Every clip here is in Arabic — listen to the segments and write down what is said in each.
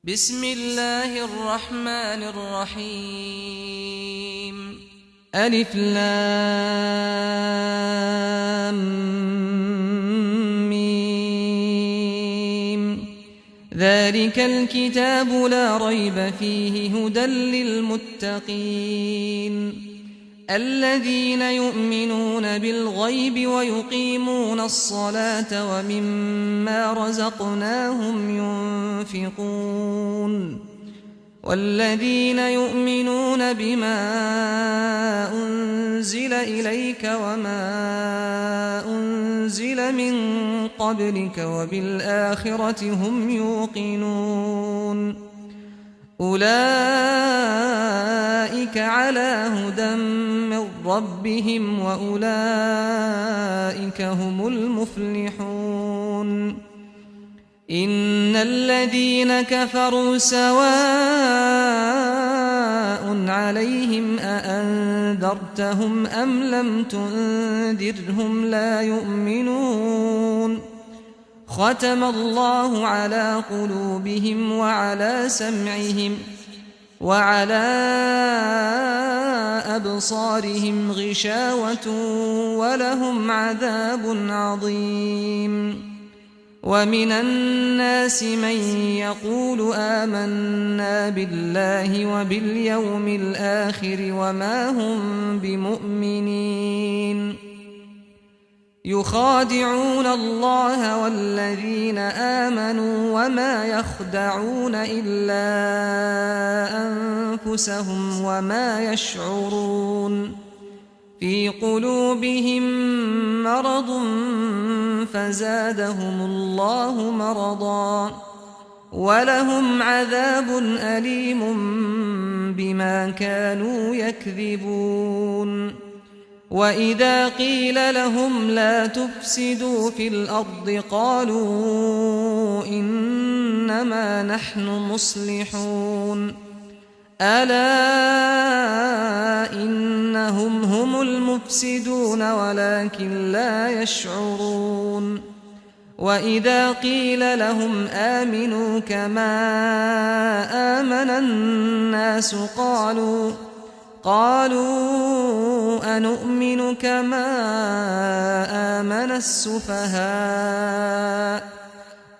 بسم الله الرحمن الرحيم ألف لام ميم ذلك الكتاب لا ريب فيه هدى للمتقين الذين يؤمنون بالغيب ويقيمون الصلاة ومما رزقناهم ينفقون والذين يؤمنون بما أنزل إليك وما أنزل من قبلك وبالآخرة هم يوقنون أولئك على هدى من ربهم وأولئك هم المفلحون إن الذين كفروا سواء عليهم أأنذرتهم أم لم تنذرهم لا يؤمنون ختم الله على قلوبهم وعلى سمعهم وعلى أبصارهم غشاوة ولهم عذاب عظيم ومن الناس من يقول آمنا بالله وباليوم الآخر وما هم بمؤمنين يخادعون الله والذين آمنوا وما يخدعون إلا أنفسهم وما يشعرون في قلوبهم مرض فزادهم الله مرضا ولهم عذاب أليم بما كانوا يكذبون وإذا قيل لهم لا تفسدوا في الأرض قالوا إنما نحن مصلحون ألا إنهم هم المفسدون ولكن لا يشعرون وإذا قيل لهم آمنوا كما آمن الناس قالوا أنؤمن كما آمن السفهاء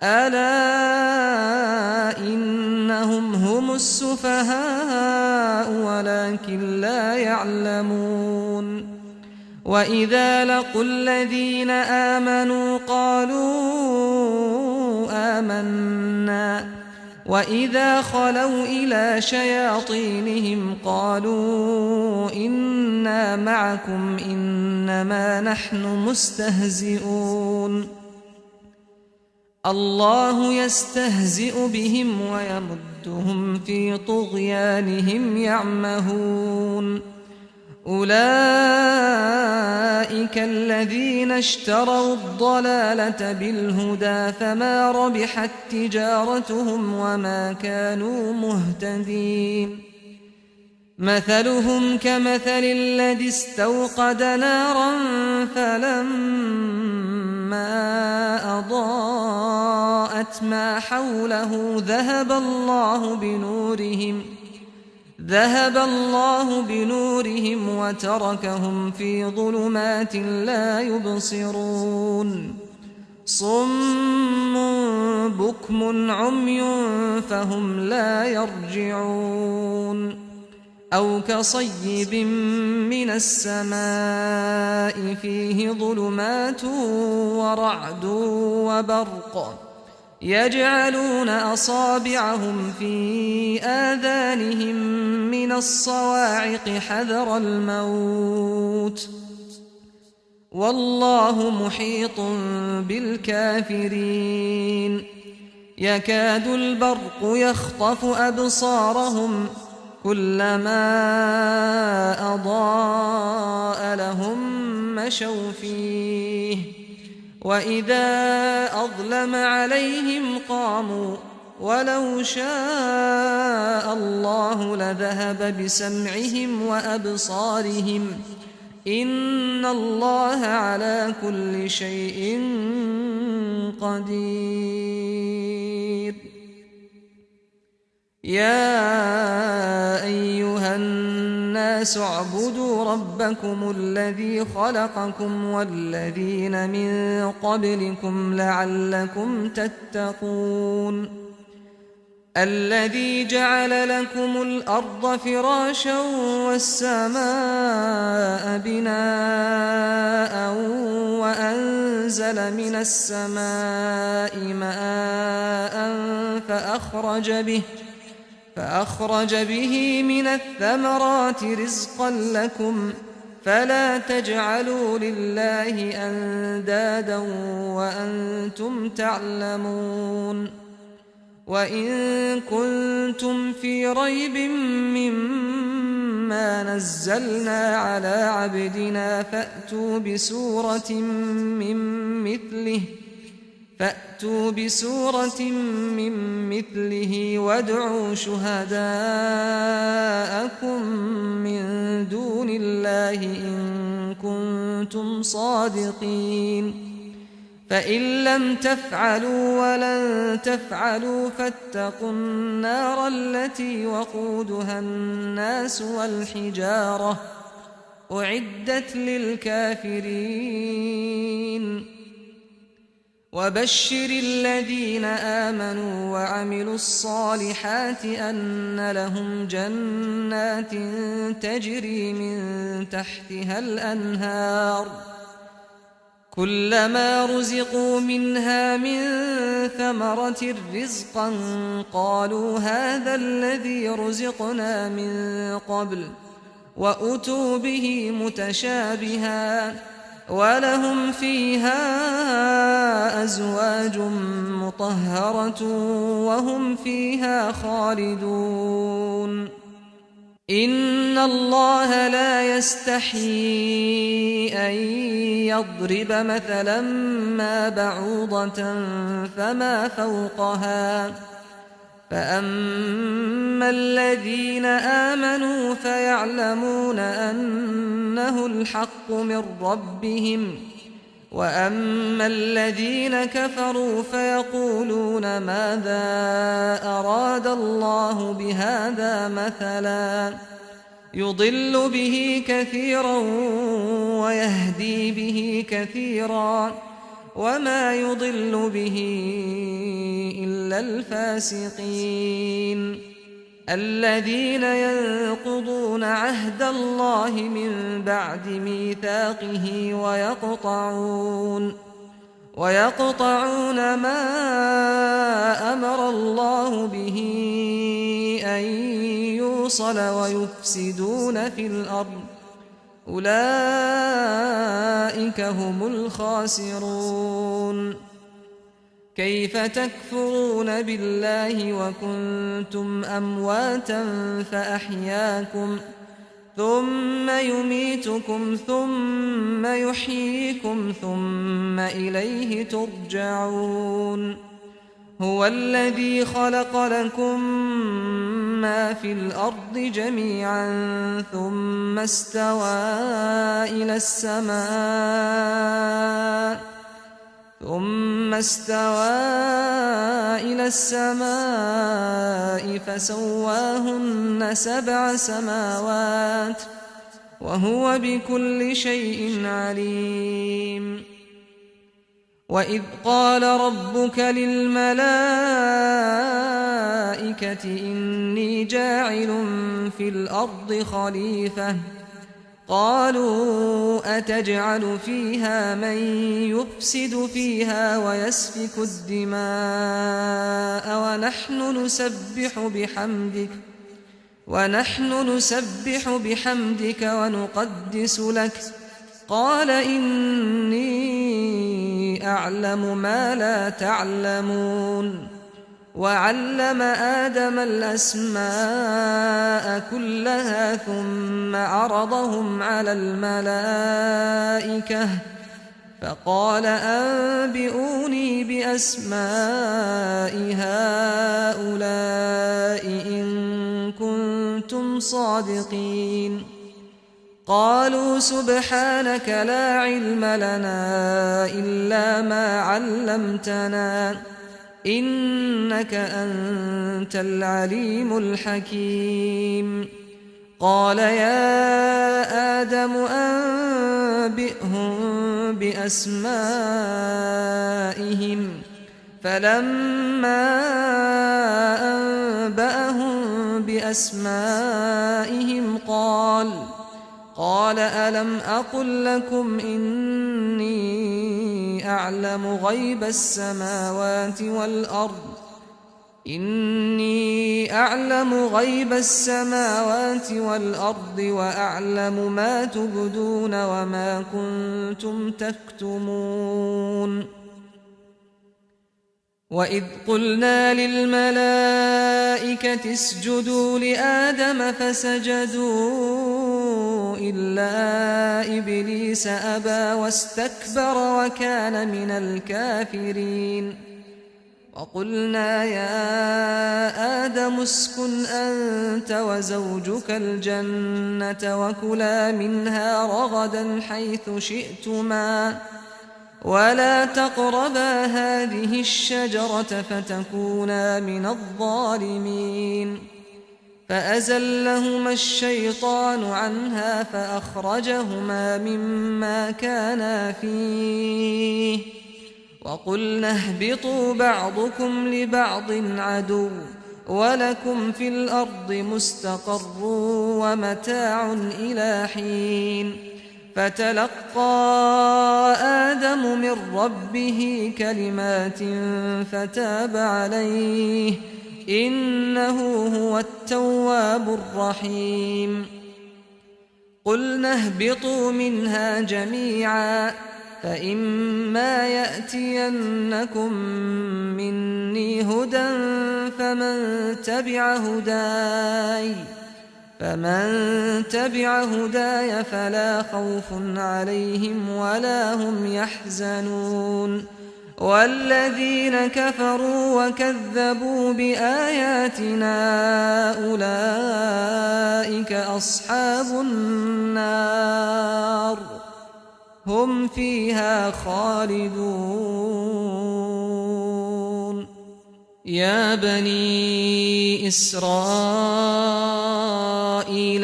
ألا إنهم هم السفهاء ولكن لا يعلمون وإذا لقوا الذين آمنوا قالوا آمنا وإذا خلوا إلى شياطينهم قالوا إنا معكم إنما نحن مستهزئون الله يستهزئ بهم ويمدهم في طغيانهم يعمهون أولئك الذين اشتروا الضلالة بالهدى فما ربحت تجارتهم وما كانوا مهتدين مثلهم كمثل الذي استوقد نارا فلما أضاءت ما حوله ذهب الله بنورهم وتركهم في ظلمات لا يبصرون صم بكم عمي فهم لا يرجعون أو كصيب من السماء فيه ظلمات ورعد وبرق يجعلون أصابعهم في آذانهم من الصواعق حذر الموت والله محيط بالكافرين يكاد البرق يخطف أبصارهم كلما أضاء لهم مشوا فيه وإذا أظلم عليهم قاموا ولو شاء الله لذهب بسمعهم وأبصارهم إن الله على كل شيء قدير. يا أيها الناس اعبدوا ربكم الذي خلقكم والذين من قبلكم لعلكم تتقون الذي جعل لكم الأرض فراشا والسماء بناء وأنزل من السماء ماء فأخرج به من الثمرات رزقا لكم فلا تجعلوا لله أندادا وأنتم تعلمون وإن كنتم في ريب مما نزلنا على عبدنا فأتوا بسورة من مثله وادعوا شهداءكم من دون الله إن كنتم صادقين فإن لم تفعلوا ولن تفعلوا فاتقوا النار التي وقودها الناس والحجارة أعدت للكافرين وبشر الذين آمنوا وعملوا الصالحات أن لهم جنات تجري من تحتها الأنهار كلما رزقوا منها من ثمرة رزقا قالوا هذا الذي رزقنا من قبل وأتوا به متشابها ولهم فيها أزواج مطهرة وهم فيها خالدون إن الله لا يستحيي أن يضرب مثلا ما بعوضة فما فوقها فأما الذين آمنوا فيعلمون أنه الحق من ربهم وأما الذين كفروا فيقولون ماذا أراد الله بهذا مثلا يضل به كثيرا ويهدي به كثيرا وما يضل به إلا الفاسقين الذين ينقضون عهد الله من بعد ميثاقه ويقطعون ما أمر الله به أن يوصل ويفسدون في الأرض أولئك هم الخاسرون كيف تكفرون بالله وكنتم أمواتا فأحياكم ثم يميتكم ثم يحييكم ثم إليه ترجعون هو الذي خلق لكم ما في الأرض جميعا ثم استوى إلى السماء فسواهن 7 سماوات وهو بكل شيء عليم وإذ قال ربك للملائكة إني جاعل في الأرض خليفة قالوا أتجعل فيها من يفسد فيها ويسفك الدماء ونحن نسبح بحمدك ونقدس لك قال إني أعلم ما لا تعلمون وعلم آدم الأسماء كلها ثم عرضهم على الملائكة فقال أنبئوني بأسماء هؤلاء إن كنتم صادقين قالوا سبحانك لا علم لنا إلا ما علمتنا إنك أنت العليم الحكيم قال يا آدم أنبئهم بأسمائهم فلما أنبأهم بأسمائهم قال ألم أقل لكم إني أعلم غيب السماوات والأرض وأعلم ما تبدون وما كنتم تكتمون وإذ قلنا للملائكة اسجدوا لآدم فسجدوا إلا إبليس أبى واستكبر وكان من الكافرين وقلنا يا آدم اسكن أنت وزوجك الجنة وكلا منها رغدا حيث شئتما ولا تقربا هذه الشجرة فتكونا من الظالمين فأزلهما الشيطان عنها فأخرجهما مما كانا فيه وقلنا اهبطوا بعضكم لبعض عدو ولكم في الأرض مستقر ومتاع إلى حين فتلقى آدم من ربه كلمات فتاب عليه إنه هو التواب الرحيم قلنا اهبطوا منها جميعا فإما يأتينكم مني هدى فمن تبع هداي فلا خوف عليهم ولا هم يحزنون والذين كفروا وكذبوا بآياتنا أولئك أصحاب النار هم فيها خالدون يا بني إسرائيل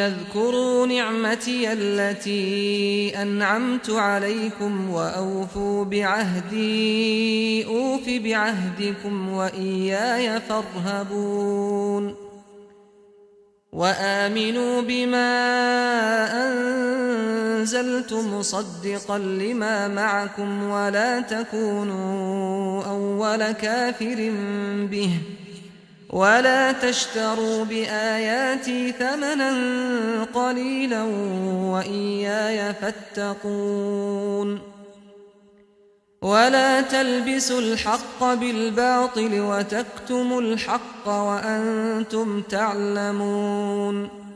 اذكروا نعمتي التي أنعمت عليكم وأوفوا بعهدي أوف بعهدكم وإياي فارهبون وآمنوا بما أنزلت مصدقا لما معكم ولا تكونوا أول كافر به ولا تشتروا بآياتي ثمنا قليلا وإياي فاتقون ولا تلبسوا الحق بالباطل وتكتموا الحق وأنتم تعلمون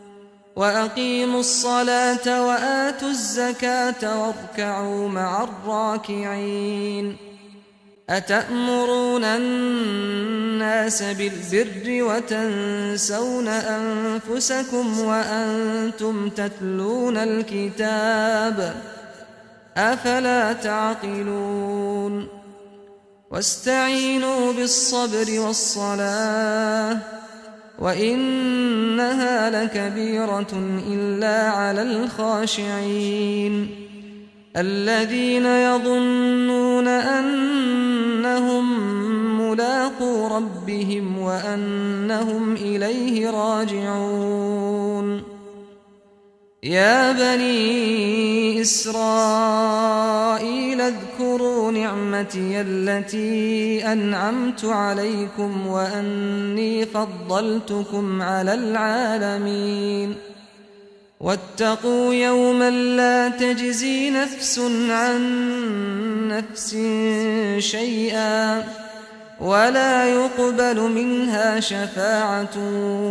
وأقيموا الصلاة وآتوا الزكاة واركعوا مع الراكعين أتأمرون الناس بالبر وتنسون أنفسكم وأنتم تتلون الكتاب أفلا تعقلون واستعينوا بالصبر والصلاة وإنها لكبيرة إلا على الخاشعين الذين يظنون أنهم ملاقو ربهم وأنهم إليه راجعون يا بني إسرائيل اذكروا نعمتي التي أنعمت عليكم وأني فضلتكم على العالمين واتقوا يوما لا تجزي نفس عن نفس شيئا ولا يقبل منها شفاعة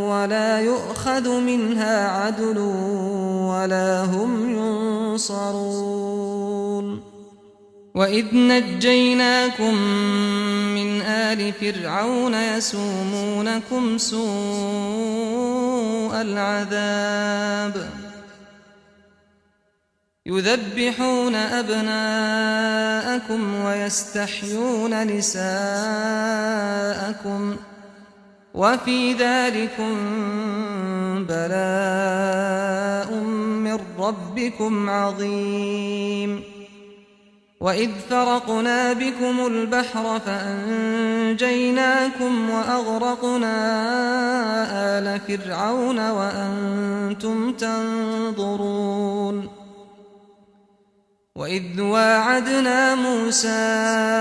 ولا يؤخذ منها عدل ولا هم ينصرون وإذ نجيناكم من آل فرعون يسومونكم سوء العذاب يذبحون أبناءكم ويستحيون نساءكم وفي ذلكم بلاء من ربكم عظيم. وإذ فرقنا بكم البحر فأنجيناكم وأغرقنا آل فرعون وأنتم تنظرون. وإذ واعدنا موسى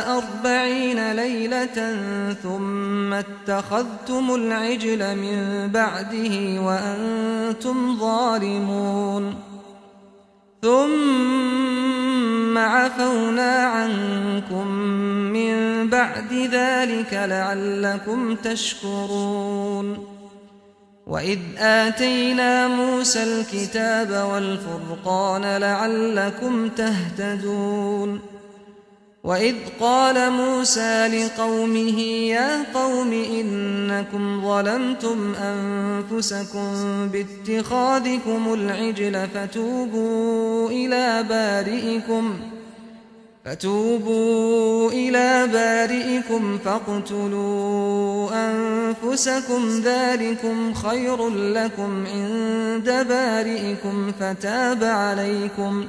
40 ليلة ثم اتخذتم العجل من بعده وأنتم ظالمون ثم عفونا عنكم من بعد ذلك لعلكم تشكرون. وإذ آتينا موسى الكتاب والفرقان لعلكم تهتدون. وإذ قال موسى لقومه يا قوم إنكم ظلمتم أنفسكم باتخاذكم العجل فتوبوا إلى بارئكم فاقتلوا أنفسكم ذلكم خير لكم عند بارئكم فتاب عليكم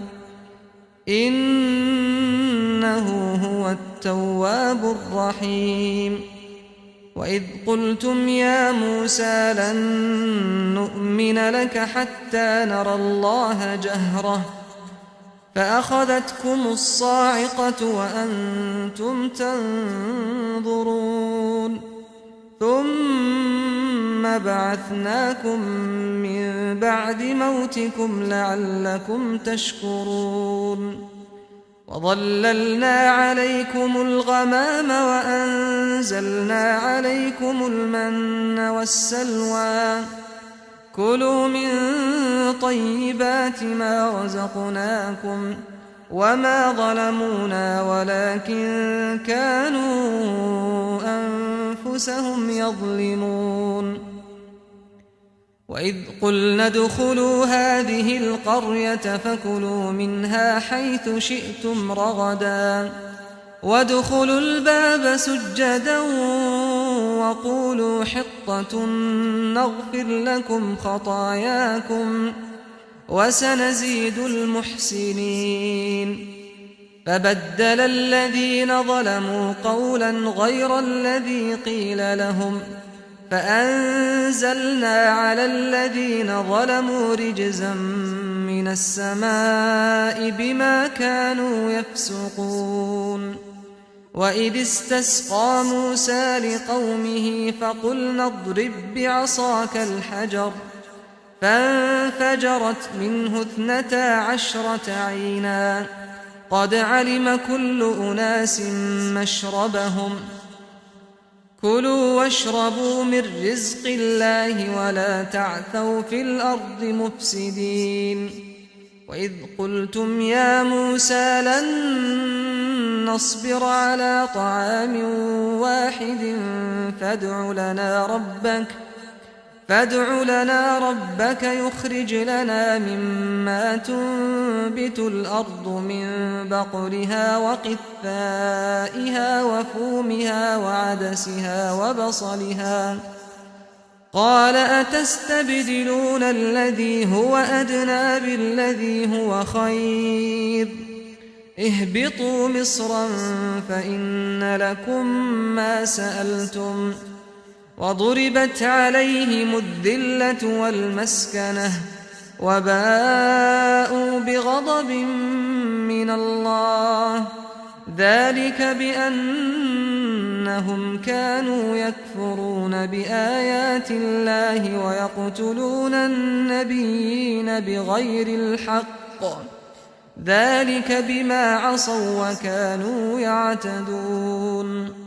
إنه هو التواب الرحيم. وإذ قلتم يا موسى لن نؤمن لك حتى نرى الله جهرة فأخذتكم الصاعقة وأنتم تنظرون ثم بعثناكم من بعد موتكم لعلكم تشكرون. وظللنا عليكم الغمام وأنزلنا عليكم المن والسلوى كلوا من طيبات ما رزقناكم وما ظلمونا ولكن كانوا أنفسهم يظلمون. وإذ قلنا ادخلوا هذه القرية فكلوا منها حيث شئتم رغدا وادخلوا الباب سجدا وقولوا حطة نغفر لكم خطاياكم وسنزيد المحسنين. فبدل الذين ظلموا قولا غير الذي قيل لهم فأنزلنا على الذين ظلموا رجزا من السماء بما كانوا يفسقون. وإذ استسقى موسى لقومه فقلنا اضرب بعصاك الحجر فانفجرت منه 12 عينا قد علم كل أناس مشربهم كلوا واشربوا من رزق الله ولا تعثوا في الأرض مفسدين. وإذ قلتم يا موسى لن نصبر على طعام واحد فادع لنا ربك يخرج لنا مما تنبت الأرض من بقلها وقثائها وفومها وعدسها وبصلها قال أتستبدلون الذي هو أدنى بالذي هو خير اهبطوا مصرا فإن لكم ما سألتم وضربت عليهم الذلة والمسكنة وباءوا بغضب من الله ذلك بأنهم كانوا يكفرون بآيات الله ويقتلون النبيين بغير الحق ذلك بما عصوا وكانوا يعتدون.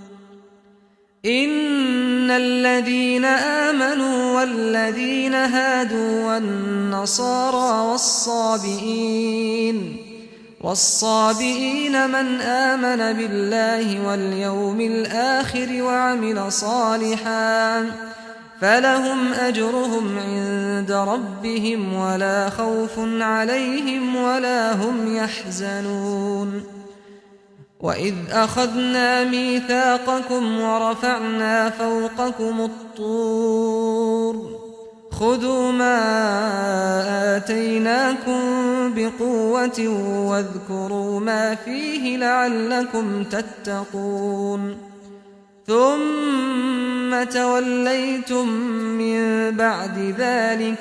إن الذين آمنوا والذين هادوا والنصارى والصابئين من آمن بالله واليوم الآخر وعمل صالحا فلهم أجرهم عند ربهم ولا خوف عليهم ولا هم يحزنون وإذ أخذنا ميثاقكم ورفعنا فوقكم الطور خذوا ما آتيناكم بقوة واذكروا ما فيه لعلكم تتقون ثم توليتم من بعد ذلك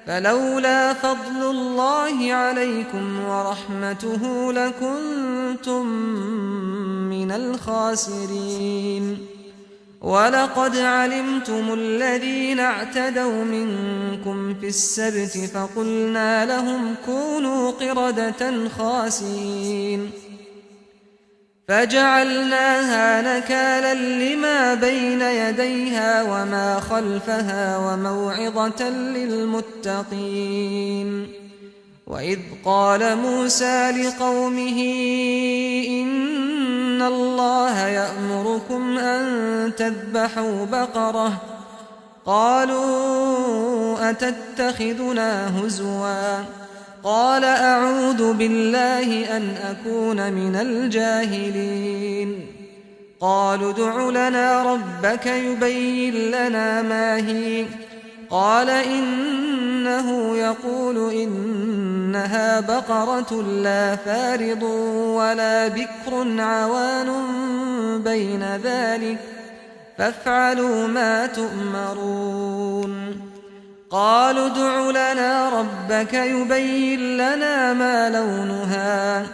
فلولا فضل الله عليكم ورحمته لكنتم من الخاسرين ولقد علمتم الذين اعتدوا منكم في السبت فقلنا لهم كونوا قردة خاسئين فجعلناها نكالا لما بين يديها وما خلفها وموعظة للمتقين وإذ قال موسى لقومه إن الله يأمركم أن تذبحوا بقرة قالوا أتتخذنا هزوا قال أعوذ بالله أن أكون من الجاهلين قالوا ادع لنا ربك يبين لنا ما هي قال إنه يقول إنها بقرة لا فارض ولا بكر عوان بين ذلك فافعلوا ما تؤمرون قالوا ادع لنا ربك يبين لنا ما لونها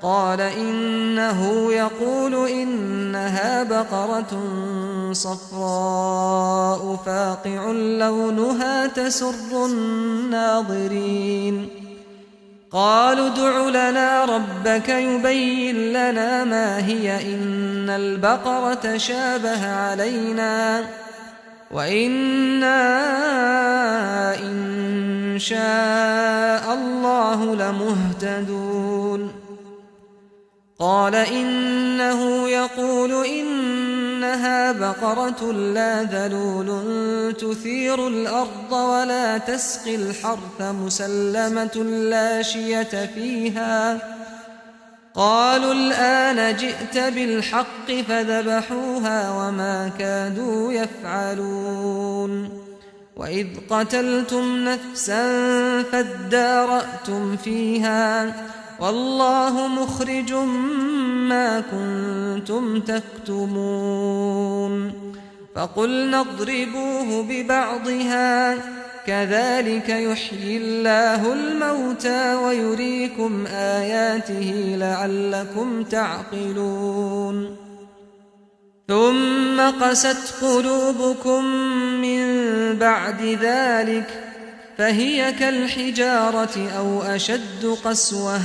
قال إنه يقول إنها بقرة صفراء فاقع لونها تسر الناظرين قالوا ادع لنا ربك يبين لنا ما هي إن البقرة شابه علينا وإنا إن شاء الله لمهتدون قال إنه يقول إنها بقرة لا ذلول تثير الأرض ولا تسقي الحرث مسلمة لا شية فيها قالوا الآن جئت بالحق فذبحوها وما كادوا يفعلون وإذ قتلتم نفسا فادارأتم فيها والله مخرج ما كنتم تكتمون فقلنا اضربوه ببعضها كذلك يحيي الله الموتى ويريكم آياته لعلكم تعقلون ثم قست قلوبكم من بعد ذلك فهي كالحجارة أو أشد قسوة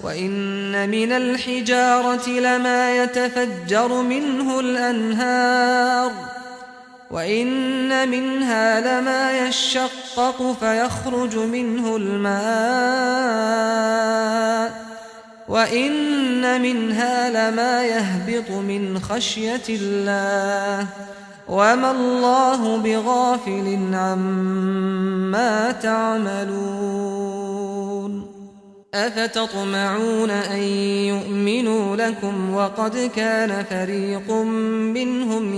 وإن من الحجارة لما يتفجر منه الأنهار وإن منها لما يشقق فيخرج منه الماء وإن منها لما يهبط من خشية الله وما الله بغافل عما تعملون أفتطمعون أن يؤمنوا لكم وقد كان فريق منهم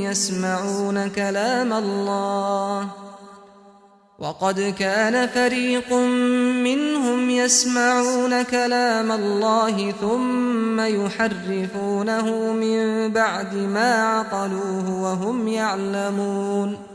يسمعون كلام الله ثم يحرفونه من بعد ما عقلوه وهم يعلمون